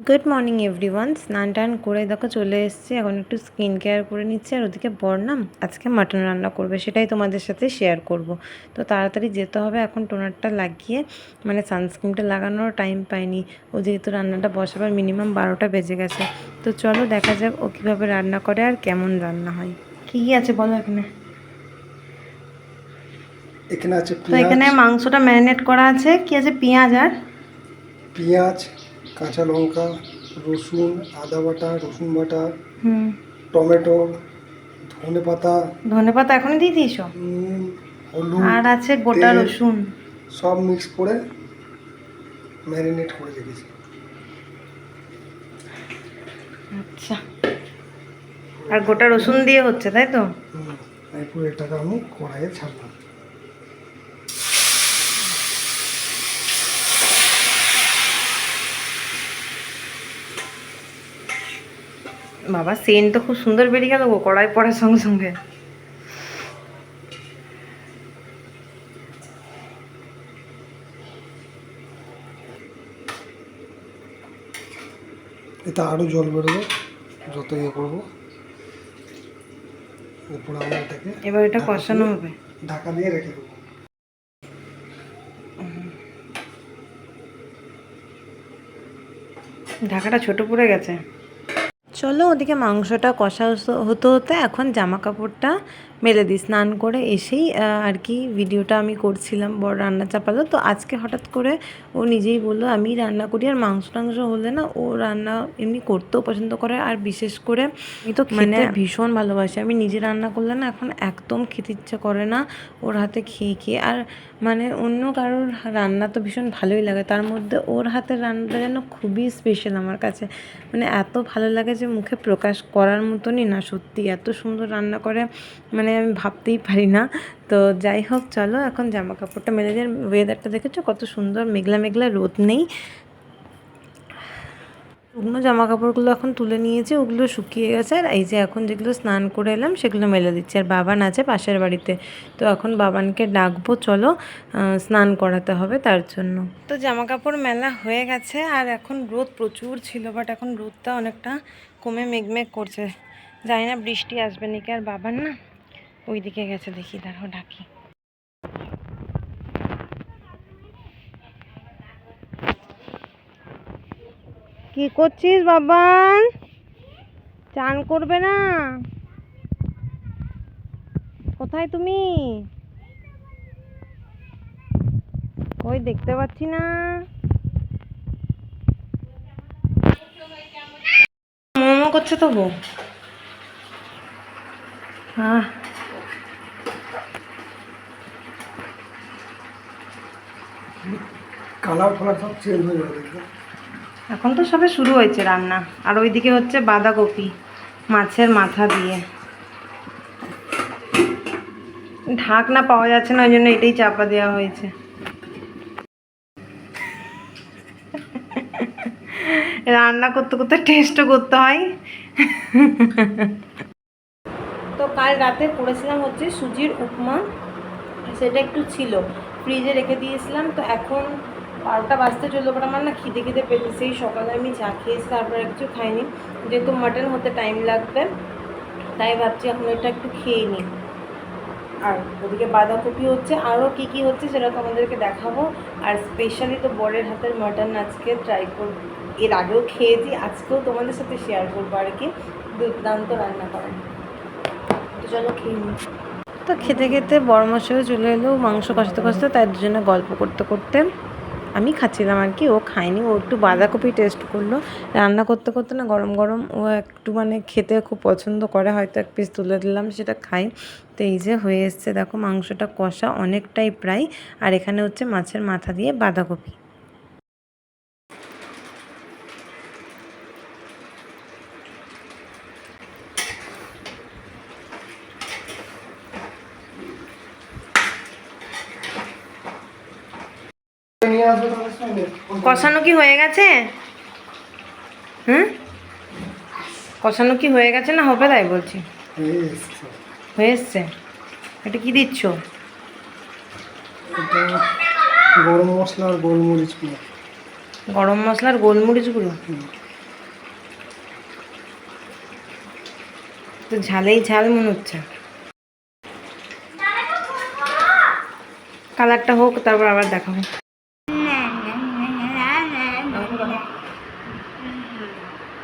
Good morning everyone. স্নান টান করে দেখো চলে এসেছি, এখন একটু স্কিন কেয়ার করে নিচ্ছি। আর ওদিকে বর্ণাম আজকে মাটন রান্না করবে, সেটাই তোমাদের সাথে শেয়ার করব। তো তাড়াতাড়ি যেতে হবে এখন টোনারটা লাগিয়ে, মানে সানস্ক্রিনটা লাগানোর টাইম পাইনি। ও যেহেতু রান্নাটা বসাবার মিনিমাম 12টা বেজে গেছে। তো চলো দেখা যাক ও কীভাবে রান্না করে আর কেমন রান্না হয়। কী কী আছে বলো এখানে? এখানে আছে তো এখানে মাংসটা ম্যারিনেট করা আছে। কি আছে? পেঁয়াজ আর পেঁয়াজ, কাঁচা লঙ্কা, রসুন, আদা বাটা, রসুন বাটা, টমেটো, ধনে পাতা এখনই দিয়ে দিয়েছো? হলুদ, আর আছে গোটা তেল রসুন। সব মিক্স করে ম্যারিনেট করে রেখেছি। আচ্ছা, আর গোটা রসুন দিয়ে হচ্ছে তাই তো? এরপর এটাকে আমি কড়াইয়ে ছাড়লাম। বাবা, সেন্ট তো খুব সুন্দর বেরিয়ে গেল গো কড়াই পড়ার সঙ্গে সঙ্গে। এতে আরও জল বেরোবে যত ইয়ে করবো। এরপর আমরা এটাকে এবার এটা কষানো হবে, ঢাকা দিয়ে রেখে দেবো। ঢাকাটা ছোট পড়ে গেছে। চলো ওদিকে মাংসটা কষা হতে হতে এখন জামা কাপড়টা মেলে দিই। স্নান করে এসেই আর কি ভিডিওটা আমি করছিলাম, বড় রান্না চাপালো। তো আজকে হঠাৎ করে ও নিজেই বললো আমি রান্না করি, আর মাংস টাংস হলে না ও রান্না এমনি করতেও পছন্দ করে। আর বিশেষ করে আমি তো মানে ভীষণ ভালোবাসি, আমি নিজে রান্না করলে না এখন একদম খেতে ইচ্ছে করে না ওর হাতে খেয়ে খেয়ে। আর মানে অন্য কারোর রান্না তো ভীষণ ভালোই লাগে, তার মধ্যে ওর হাতের রান্নাটা যেন খুবই স্পেশাল আমার কাছে। মানে এত ভালো লাগে যে মুখে প্রকাশ করার মতনই না, সত্যি এত সুন্দর রান্না করে, মানে আমি ভাবতেই পারি না। তো যাই হোক, চলো এখন জামা কাপড়টা মেলে দিয়ে। ওয়েদারটা দেখেছো কত সুন্দর, মেঘলা মেঘলা, রোদ নেই। শুকনো জামা কাপড়গুলো এখন তুলে নিয়েছি, ওগুলো শুকিয়ে গেছে। আর এই যে এখন যেগুলো স্নান করে এলাম সেগুলো মেলে দিচ্ছি। আর বাবান আছে পাশের বাড়িতে, তো এখন বাবানকে ডাকবো, চলো স্নান করাতে হবে তার জন্য। তো জামা কাপড় মেলা হয়ে গেছে, আর এখন রোদ প্রচুর ছিল, বাট এখন রোদটা অনেকটা কমে মেঘমেঘ করছে। জানি না বৃষ্টি আসবে নাকি। আর বাবান না ওইদিকে গেছে, দেখি দেখো ডাকি। কি করছিস বাবান? চান করবে না? কোথায় তুমি? কই দেখতে পাচ্ছি না। মোমো করছে তো গো। হ্যাঁ, কালার ফালার সব চেঞ্জ হয়ে যাবে দেখবে। এখন তো সবে শুরু হয়েছে রান্না। আর ওইদিকে হচ্ছে বাঁধাকপি মাছের মাথা দিয়ে। ঢাকনা পাওয়া যাচ্ছে না, ওই জন্য এটাই চাপা দেওয়া হয়েছে। রান্না করতে করতে টেস্টও করতে হয়। তো কাল রাতে করেছিলাম হচ্ছে সুজির উপমা, সেটা একটু ছিল, ফ্রিজে রেখে দিয়েছিলাম। তো এখন 12টা বাজতে চললো, বাট আমার না খিদে খিদে পেতে। সেই সকালে আমি চা খেয়েছি, তারপরে কিছু খাইনি, যেহেতু মাটন হতে টাইম লাগবে, তাই ভাবছি এখন এটা একটু খেয়ে নিই। আর ওদিকে বাঁধাকপি হচ্ছে, আরও কী কী হচ্ছে সেটা তোমাদেরকে দেখাবো। আর স্পেশালি তো বরের হাতের মাটন আজকে ট্রাই করবো। এর আগেও খেয়েছি, আজকেও তোমাদের সাথে শেয়ার করবো আর কি। দুর্দান্ত রান্না করেন। তো চলো খেয়ে নিই। তো খেতে খেতে বড়মশাইও চলে এলো মাংস কষতে কষতে, তাই দুজনে গল্প করতে করতে আমি খাচ্ছিলাম আর কি। ও খায়নি, ও একটু বাঁধাকপি টেস্ট করলো। রান্না করতে করতে না গরম গরম ও একটু মানে খেতে খুব পছন্দ করে, হয়তো এক পিস তুলে দিলাম সেটা খাই। তো এই যে হয়ে এসছে দেখো, মাংসটা কষা অনেকটাই প্রায়। আর এখানে হচ্ছে মাছের মাথা দিয়ে বাঁধাকপি। কষানো কি হয়ে গেছে? হুম, কষানো কি হয়ে গেছে না হবে তাই বলছি? হয়ে এসছে। এটা কি দিচ্ছ? গরম মশলা আর গোলমরিচ গুঁড়ো। গরম মশলা আর গোলমরিচ গুঁড়ো। তো ঝালেই ঝাল মনে হচ্ছে। কালারটা হোক তারপর আবার দেখাবো।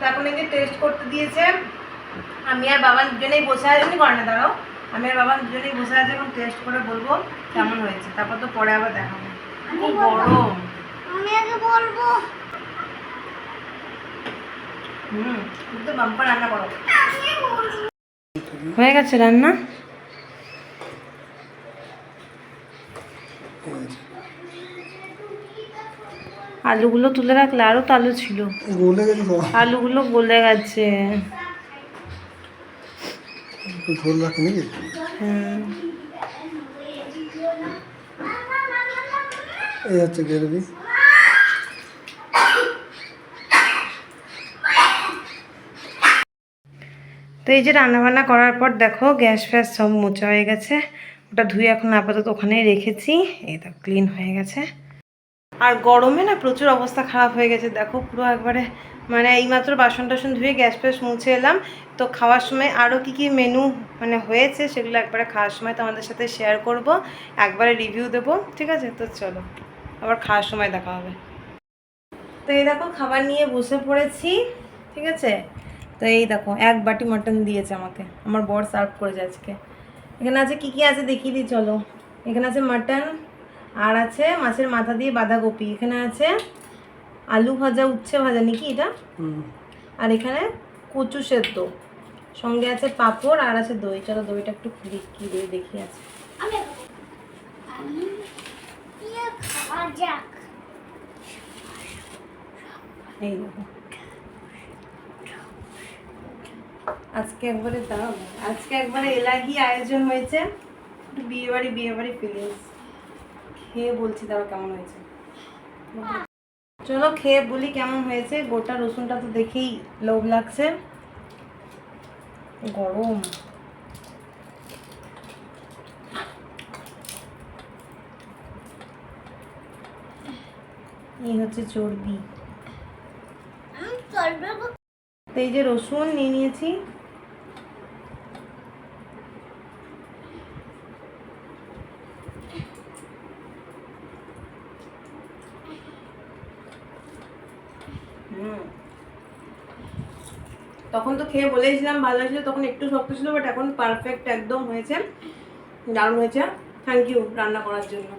এখন এই যে টেস্ট করতে দিয়েছে, আমি আর বাবা দুজনেই বসে আছি। এমনি করে না, দাঁড়াও, আমি আর বাবা দুজনেই বসে আছি। এখন টেস্ট করে বলবো কেমন হয়েছে, তারপর তো পরে আবার দেখাবো। খুব গরম। আমি আগে বলবো। কিন্তু বাম্পার রান্না করো। হয়ে গেছে রান্না। আলুগুলো তুলে রাখলে, আরও তো আলু ছিল। গলে গেছে তো, আলুগুলো গলে গেছে। একটু ঝোল রাখি নাকি? হ্যাঁ, এই হচ্ছে গ্রেভি। তো এই যে রান্নাবান্না করার পর দেখো গ্যাস ফ্যাস সব মোছা হয়ে গেছে। ওটা ধুয়ে এখন আপাতত ওখানেই রেখেছি। এই তো ক্লিন হয়ে গেছে। আর গরমে না প্রচুর অবস্থা খারাপ হয়ে গেছে, দেখো পুরো একবারে। মানে এইমাত্র বাসন টাসন ধুয়ে গ্যাস ফ্যাস মুছে এলাম। তো খাওয়ার সময় আরও কী কী মেনু মানে হয়েছে সেগুলো একবারে খাওয়ার সময় তোমাদের সাথে শেয়ার করব, একবারে রিভিউ দেবো, ঠিক আছে? তো চলো আবার খাওয়ার সময় দেখা হবে। তো এই দেখো খাবার নিয়ে বসে পড়েছি, ঠিক আছে? তো এই দেখো 1 বাটি মাটন দিয়েছে আমাকে, আমার বর সার্ভ করেছে আজকে। এখানে আছে কি কি আছে দেখিয়ে দিই, চলো। এখানে আছে মাটন, আর আছে মাছের মাথা দিয়ে বাঁধাকপি, এখানে আছে আলু ভাজা, উচ্ছে ভাজা নাকি এটা, আর এখানে কচু সেদ্ধ, সঙ্গে আছে পাঁপড় আর আছে দই। চলো দইটা একটু খুলি, কি দই দেখি আছে। আমি খাওয়া যাক। এই দেখো আজকে একবারে দাও, আজকে একবারে এলাহি আয়োজন হয়েছে, একটু বিয়ে বাড়ি ফিলিংস। খেয়ে বলছি তারপর কেমন হয়েছে। চলো খেয়ে বলি কেমন হয়েছে। গোটা রসুনটা তো দেখেই লোভ লাগছে, গরম। এই হচ্ছে চর্বি। তো এই যে রসুন নিয়ে নিয়েছি, তখন তো খেয়ে বলেছিলাম ভালো ছিল, তখন একটু শক্ত ছিল, বাট এখন পারফেক্ট একদম হয়েছে, দারুণ হয়েছে। থ্যাংক ইউ রান্না করার জন্য।